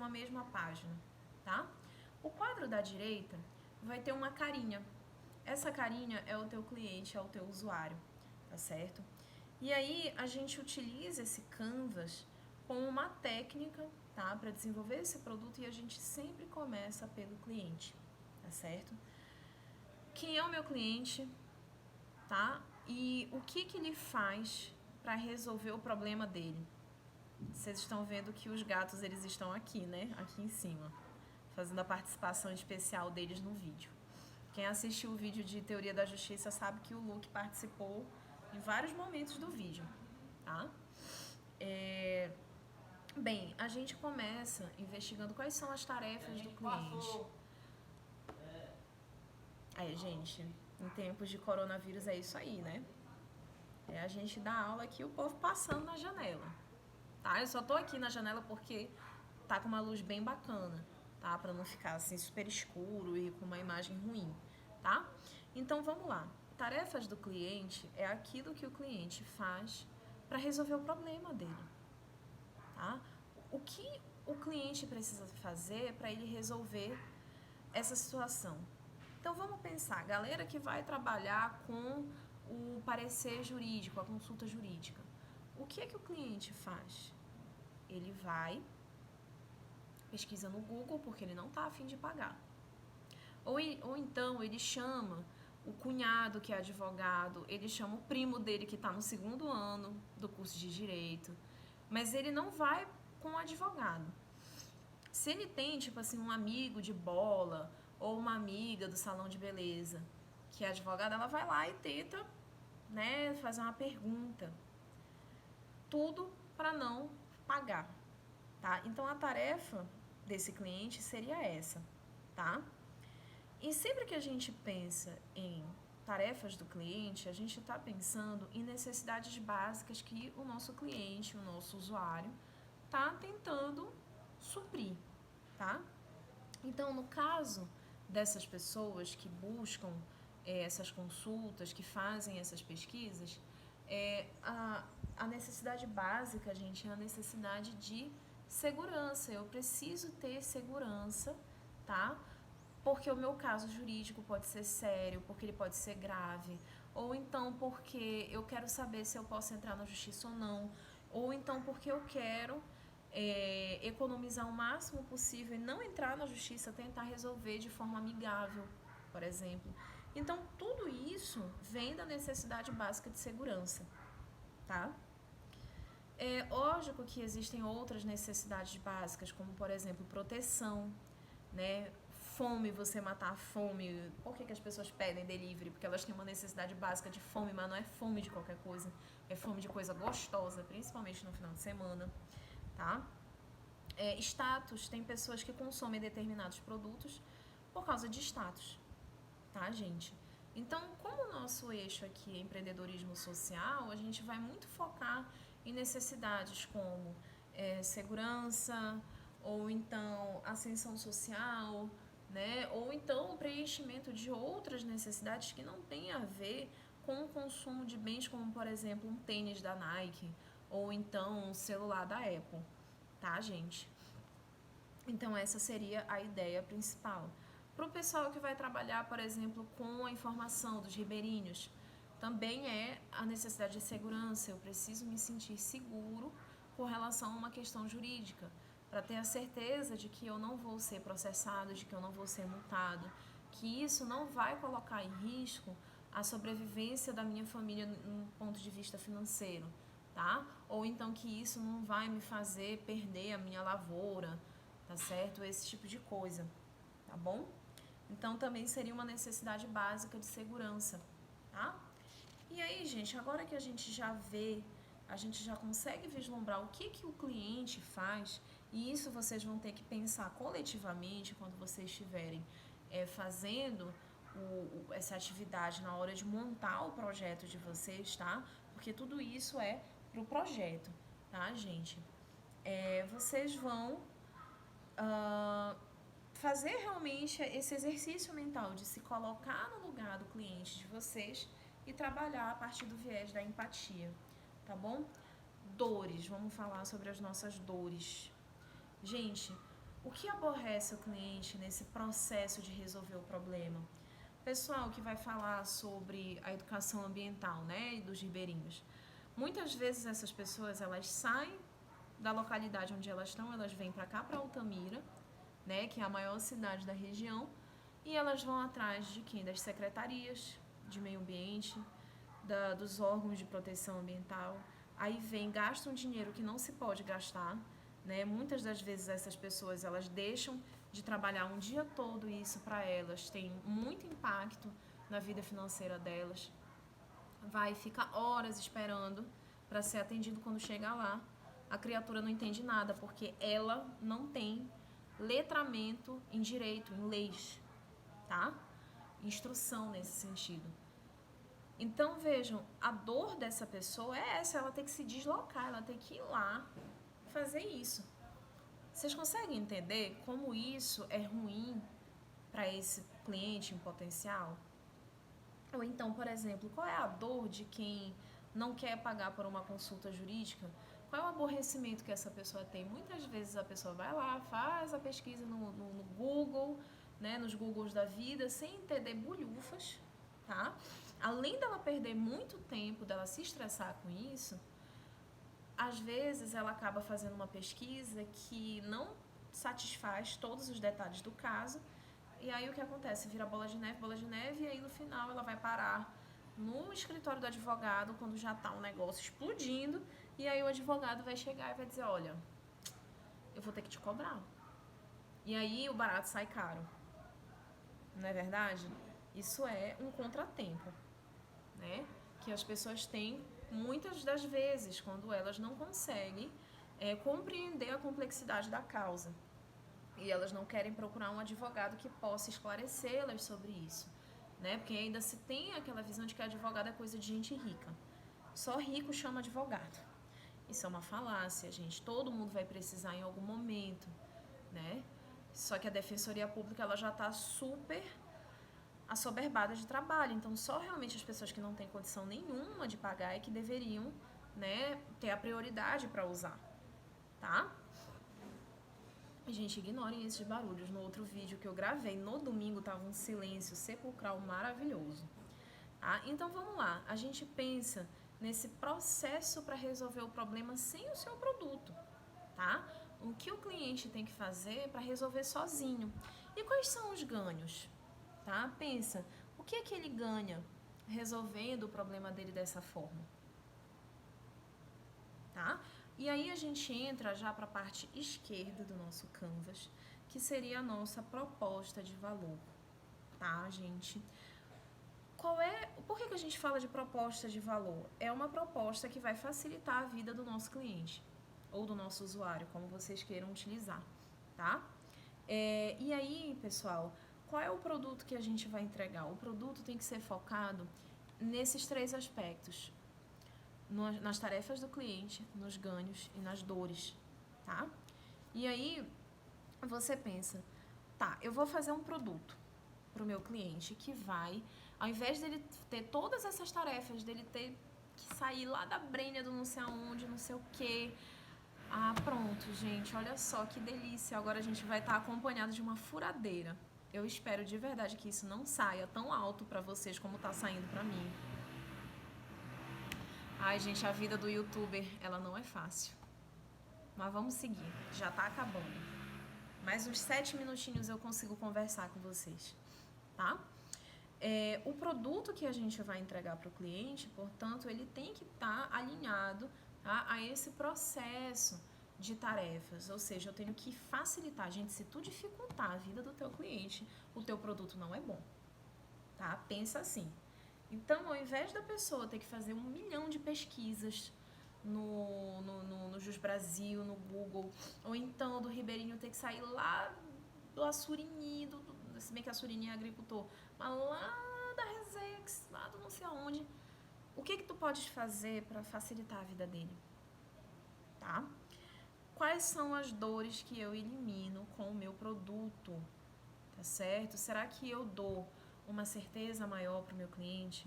uma mesma página, tá? O quadro da direita vai ter uma carinha. Essa carinha é o teu cliente, é o teu usuário, tá certo? E aí a gente utiliza esse canvas como uma técnica, tá? Para desenvolver esse produto, e a gente sempre começa pelo cliente, tá certo? Quem é o meu cliente, tá? E o que ele faz para resolver o problema dele? Vocês estão vendo que os gatos, eles estão aqui, né? Aqui em cima, fazendo a participação especial deles no vídeo. Quem assistiu o vídeo de Teoria da Justiça sabe que o Luke participou em vários momentos do vídeo, tá? Bem, a gente começa investigando quais são as tarefas do cliente. Aí, gente, em tempos de coronavírus é isso aí, né? A gente dá aula aqui, o povo passando na janela, tá? Eu só tô aqui na janela porque tá com uma luz bem bacana, tá? Pra não ficar assim super escuro e com uma imagem ruim, tá? Então vamos lá. Tarefas do cliente é aquilo que o cliente faz para resolver o problema dele, tá? O que o cliente precisa fazer para ele resolver essa situação? Então vamos pensar, galera que vai trabalhar com o parecer jurídico, a consulta jurídica. O que é que o cliente faz? Ele vai, pesquisa no Google, porque ele não está a fim de pagar. Ou então ele chama o cunhado que é advogado, ele chama o primo dele que está no 2º ano do curso de Direito, mas ele não vai com o advogado. Se ele tem, tipo assim, um amigo de bola ou uma amiga do salão de beleza que é advogada, ela vai lá e tenta, né, fazer uma pergunta. Tudo para não pagar, tá? Então a tarefa desse cliente seria essa, tá? E sempre que a gente pensa em tarefas do cliente, a gente está pensando em necessidades básicas que o nosso cliente, o nosso usuário, está tentando suprir, tá? Então, no caso dessas pessoas que buscam essas consultas, que fazem essas pesquisas, a necessidade básica, gente, é a necessidade de segurança. Eu preciso ter segurança, tá? Porque o meu caso jurídico pode ser sério, porque ele pode ser grave, ou então porque eu quero saber se eu posso entrar na justiça ou não, ou então porque eu quero economizar o máximo possível e não entrar na justiça, tentar resolver de forma amigável, por exemplo. Então, tudo isso vem da necessidade básica de segurança, tá? É lógico que existem outras necessidades básicas, como, por exemplo, proteção, né? Fome, você matar a fome. Por que as pessoas pedem delivery? Porque elas têm uma necessidade básica de fome, mas não é fome de qualquer coisa. É fome de coisa gostosa, principalmente no final de semana, tá? Status, tem pessoas que consomem determinados produtos por causa de status, tá, gente? Então, como o nosso eixo aqui é empreendedorismo social, a gente vai muito focar em necessidades como segurança, ou então ascensão social, né? Ou então o preenchimento de outras necessidades que não têm a ver com o consumo de bens, como por exemplo um tênis da Nike, ou então um celular da Apple, tá, gente? Então essa seria a ideia principal. Para o pessoal que vai trabalhar, por exemplo, com a informação dos ribeirinhos, também é a necessidade de segurança. Eu preciso me sentir seguro com relação a uma questão jurídica, para ter a certeza de que eu não vou ser processado, de que eu não vou ser multado, que isso não vai colocar em risco a sobrevivência da minha família no ponto de vista financeiro, tá? Ou então que isso não vai me fazer perder a minha lavoura, tá certo? Esse tipo de coisa, tá bom? Então também seria uma necessidade básica de segurança, tá? E aí, gente, agora que a gente já vê, a gente já consegue vislumbrar o que o cliente faz, e isso vocês vão ter que pensar coletivamente quando vocês estiverem fazendo essa atividade na hora de montar o projeto de vocês, tá? Porque tudo isso é pro projeto, tá, gente? Vocês vão fazer realmente esse exercício mental de se colocar no lugar do cliente de vocês e trabalhar a partir do viés da empatia, tá bom? Dores, vamos falar sobre as nossas dores. Gente, O que aborrece o cliente nesse processo de resolver o problema? Pessoal que vai falar sobre a educação ambiental, né, e dos ribeirinhos. Muitas vezes essas pessoas, elas saem da localidade onde elas estão, elas vêm para cá, para Altamira, né, que é a maior cidade da região, e elas vão atrás de quem? Das secretarias de meio ambiente, dos órgãos de proteção ambiental. Aí vem, gastam dinheiro que não se pode gastar, né? Muitas das vezes essas pessoas, elas deixam de trabalhar um dia todo e isso para elas tem muito impacto na vida financeira delas. Vai ficar horas esperando para ser atendido. Quando chega lá, a criatura não entende nada, porque ela não tem letramento em direito, em leis, tá? Instrução nesse sentido. Então, vejam, a dor dessa pessoa é essa, ela tem que se deslocar, ela tem que ir lá fazer isso. Vocês conseguem entender como isso é ruim para esse cliente em potencial? Ou então, por exemplo, qual é a dor de quem não quer pagar por uma consulta jurídica? Qual é o aborrecimento que essa pessoa tem? Muitas vezes a pessoa vai lá, faz a pesquisa no Google, né, nos Googles da vida, sem entender bulhufas, tá? Além dela perder muito tempo, dela se estressar com isso, às vezes ela acaba fazendo uma pesquisa que não satisfaz todos os detalhes do caso, e aí o que acontece? Vira bola de neve, e aí no final ela vai parar no escritório do advogado, quando já tá um negócio explodindo, e aí o advogado vai chegar e vai dizer, olha, eu vou ter que te cobrar. E aí o barato sai caro. Não é verdade? Isso é um contratempo, né? Que as pessoas têm muitas das vezes quando elas não conseguem compreender a complexidade da causa. E elas não querem procurar um advogado que possa esclarecê-las sobre isso, né? Porque ainda se tem aquela visão de que advogado é coisa de gente rica. Só rico chama advogado. Isso é uma falácia, gente. Todo mundo vai precisar em algum momento, né? Só que a Defensoria Pública, ela já está super assoberbada de trabalho. Então, só realmente as pessoas que não têm condição nenhuma de pagar é que deveriam, né, ter a prioridade para usar, tá? Gente, ignorem esses barulhos. No outro vídeo que eu gravei no domingo tava um silêncio sepulcral maravilhoso. Tá? Então vamos lá. A gente pensa nesse processo para resolver o problema sem o seu produto, tá? O que o cliente tem que fazer para resolver sozinho. E quais são os ganhos? Tá? Pensa, o que é que ele ganha resolvendo o problema dele dessa forma? Tá? E aí a gente entra já para a parte esquerda do nosso canvas, que seria a nossa proposta de valor, tá, gente? Por que a gente fala de proposta de valor? É uma proposta que vai facilitar a vida do nosso cliente, ou do nosso usuário, como vocês queiram utilizar, tá? E aí, pessoal, qual é o produto que a gente vai entregar? O produto tem que ser focado nesses três aspectos: nas tarefas do cliente, nos ganhos e nas dores, tá? E aí você pensa, tá, eu vou fazer um produto para o meu cliente que vai, ao invés dele ter todas essas tarefas, dele ter que sair lá da brenha do não sei aonde, não sei o quê. Ah, pronto, gente, olha só que delícia. Agora a gente vai estar acompanhado de uma furadeira. Eu espero de verdade que isso não saia tão alto para vocês como tá saindo para mim. Ai, gente, a vida do youtuber, ela não é fácil. Mas vamos seguir, já tá acabando. Mais uns 7 minutinhos eu consigo conversar com vocês, tá? O produto que a gente vai entregar para o cliente, portanto, ele tem que estar alinhado, tá, a esse processo de tarefas. Ou seja, eu tenho que facilitar. Gente, se tu dificultar a vida do teu cliente, o teu produto não é bom, tá? Pensa assim. Então, ao invés da pessoa ter que fazer 1 milhão de pesquisas no Jus Brasil, no Google, ou então do ribeirinho ter que sair lá do Assurini, se bem que Assurini é agricultor, mas lá da Resex, lá do não sei aonde, o que tu podes fazer para facilitar a vida dele? Tá? Quais são as dores que eu elimino com o meu produto? Tá certo? Será que eu dou uma certeza maior para o meu cliente?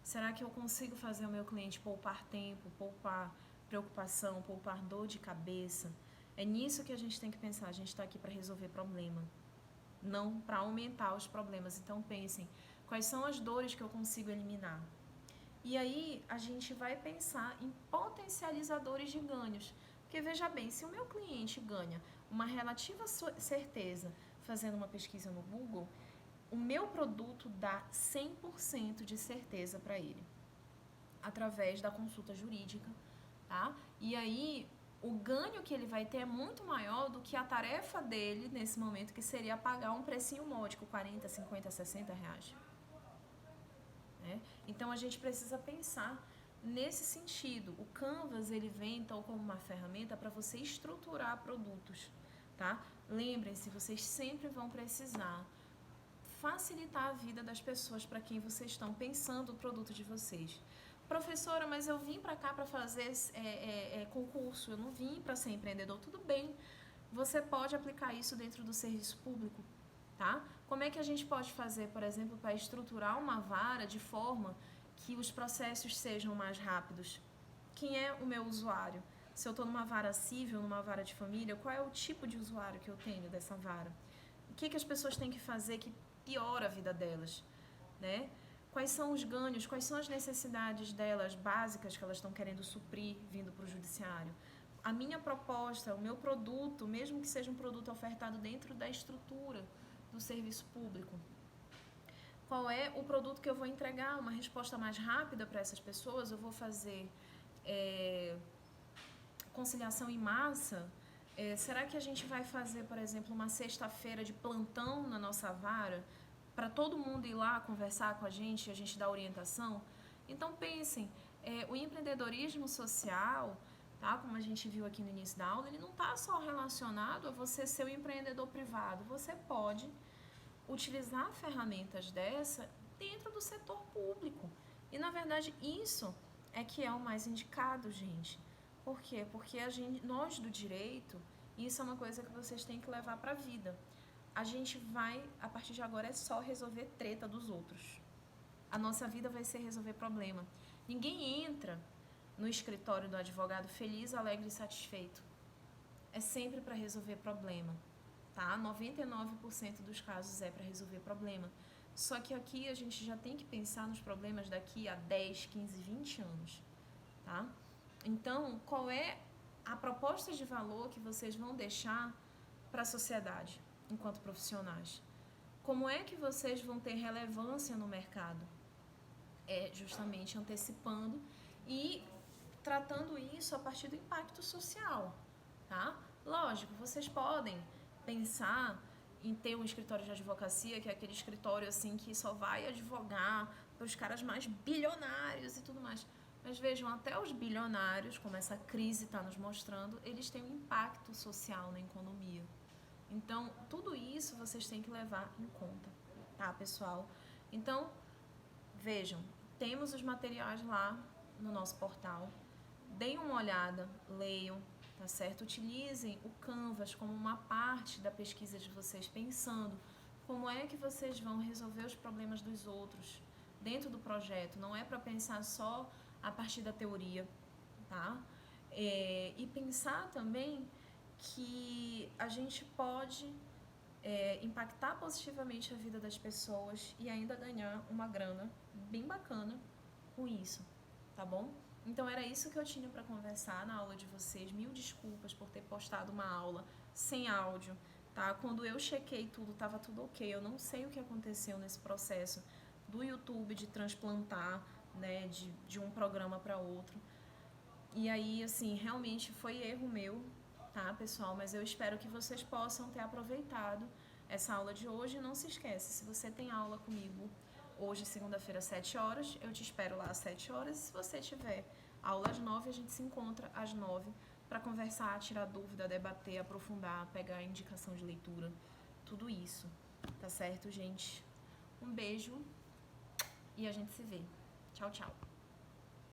Será que eu consigo fazer o meu cliente poupar tempo, poupar preocupação, poupar dor de cabeça? É nisso que a gente tem que pensar. A gente está aqui para resolver problema, não para aumentar os problemas. Então pensem, quais são as dores que eu consigo eliminar? E aí a gente vai pensar em potencializadores de ganhos. Porque veja bem, se o meu cliente ganha uma relativa certeza fazendo uma pesquisa no Google, o meu produto dá 100% de certeza para ele, através da consulta jurídica, tá? E aí o ganho que ele vai ter é muito maior do que a tarefa dele nesse momento, que seria pagar um precinho módico, 40, 50, 60 reais. Né? Então a gente precisa pensar nesse sentido. O Canvas, ele vem então como uma ferramenta para você estruturar produtos, tá? Lembrem-se, vocês sempre vão precisar facilitar a vida das pessoas para quem vocês estão pensando o produto de vocês. Professora, mas eu vim para cá para fazer concurso, eu não vim para ser empreendedor. Tudo bem, você pode aplicar isso dentro do serviço público, tá? Como é que a gente pode fazer, por exemplo, para estruturar uma vara de forma que os processos sejam mais rápidos? Quem é o meu usuário? Se eu estou numa vara civil, numa vara de família, qual é o tipo de usuário que eu tenho dessa vara? O que as pessoas têm que fazer que piora a vida delas, né? Quais são os ganhos, quais são as necessidades delas básicas que elas estão querendo suprir vindo para o judiciário? A minha proposta, o meu produto, mesmo que seja um produto ofertado dentro da estrutura do serviço público, qual é o produto que eu vou entregar? Uma resposta mais rápida para essas pessoas? Eu vou fazer conciliação em massa? Será que a gente vai fazer, por exemplo, uma sexta-feira de plantão na nossa vara para todo mundo ir lá conversar com a gente dar orientação? Então pensem, o empreendedorismo social, tá? Como a gente viu aqui no início da aula, ele não está só relacionado a você ser um empreendedor privado. Você pode utilizar ferramentas dessa dentro do setor público. E na verdade isso é que é o mais indicado, gente. Por quê? Porque nós do direito, isso é uma coisa que vocês têm que levar para a vida. A gente vai, a partir de agora, é só resolver treta dos outros. A nossa vida vai ser resolver problema. Ninguém entra no escritório do advogado feliz, alegre e satisfeito. É sempre para resolver problema, tá? 99% dos casos é para resolver problema. Só que aqui a gente já tem que pensar nos problemas daqui a 10, 15, 20 anos, tá? Então, qual é a proposta de valor que vocês vão deixar para a sociedade enquanto profissionais? Como é que vocês vão ter relevância no mercado? É justamente antecipando e tratando isso a partir do impacto social, tá? Lógico, vocês podem pensar em ter um escritório de advocacia, que é aquele escritório assim que só vai advogar para os caras mais bilionários e tudo mais. Mas vejam, até os bilionários, como essa crise está nos mostrando, eles têm um impacto social na economia. Então, tudo isso vocês têm que levar em conta, tá, pessoal? Então, vejam, temos os materiais lá no nosso portal. Deem uma olhada, leiam, tá certo? Utilizem o Canvas como uma parte da pesquisa de vocês, pensando como é que vocês vão resolver os problemas dos outros dentro do projeto. Não é para pensar só a partir da teoria, tá? E pensar também que a gente pode impactar positivamente a vida das pessoas e ainda ganhar uma grana bem bacana com isso, tá bom? Então era isso que eu tinha para conversar na aula de vocês. Mil desculpas por ter postado uma aula sem áudio, tá? Quando eu chequei tudo, tava tudo ok. Eu não sei o que aconteceu nesse processo do YouTube de transplantar, né, de um programa para outro. E aí, assim, realmente foi erro meu, tá, pessoal? Mas eu espero que vocês possam ter aproveitado essa aula de hoje. Não se esquece, se você tem aula comigo hoje, segunda-feira, às 7 horas, eu te espero lá às 7 horas. E se você tiver aula às 9, a gente se encontra às 9 para conversar, tirar dúvida, debater, aprofundar, pegar indicação de leitura, tudo isso. Tá certo, gente? Um beijo e a gente se vê. Tchau, tchau.